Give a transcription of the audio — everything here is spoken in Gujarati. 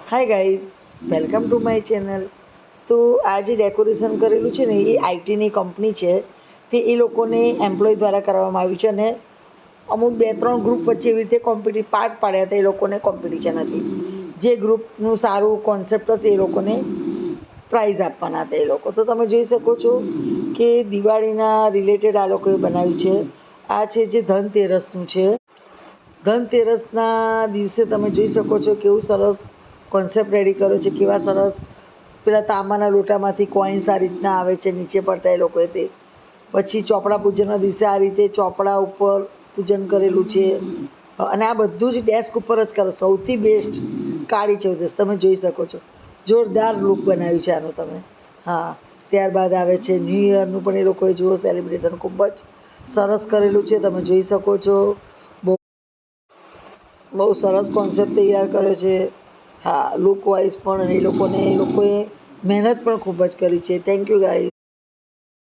Hi guys, welcome to my channel. તો આ જે ડેકોરેશન કરેલું છે ને એ આઈટીની કંપની છે. તે એ લોકોને એમ્પ્લોય દ્વારા કરવામાં આવ્યું છે અને અમુક 2-3 ગ્રુપ વચ્ચે એવી રીતે પાર્ટ પાડ્યા હતા. એ લોકોને કોમ્પિટિશન હતી. જે ગ્રુપનું સારું કોન્સેપ્ટ હશે એ લોકોને પ્રાઇઝ આપવાના હતા એ લોકો. તો તમે જોઈ શકો છો કે દિવાળીના રિલેટેડ આ લોકોએ બનાવ્યું છે. આ છે જે ધનતેરસનું છે. ધનતેરસના દિવસે તમે જોઈ શકો છો કેવું સરસ કોન્સેપ્ટ રેડી કર્યો છે. કેવા સરસ પેલા તાંબાના લોટામાંથી કોઈન્સ આ રીતના આવે છે નીચે પડતા એ લોકોએ. તે પછી ચોપડા પૂજનના દિવસે આ રીતે ચોપડા ઉપર પૂજન કરેલું છે. અને આ બધું જ ડેસ્ક ઉપર જ કરો. સૌથી બેસ્ટ કાળી ચૌદશ તમે જોઈ શકો છો. જોરદાર લુક બનાવ્યું છે આનું તમે. હા, ત્યારબાદ આવે છે ન્યૂ યરનું પણ એ લોકોએ જુઓ સેલિબ્રેશન ખૂબ જ સરસ કરેલું છે. તમે જોઈ શકો છો. બહુ સરસ કોન્સેપ્ટ તૈયાર કર્યો છે. હા, લુક વાઇઝ પણ એ લોકોએ મહેનત પણ ખૂબ જ કરી છે. Thank you guys.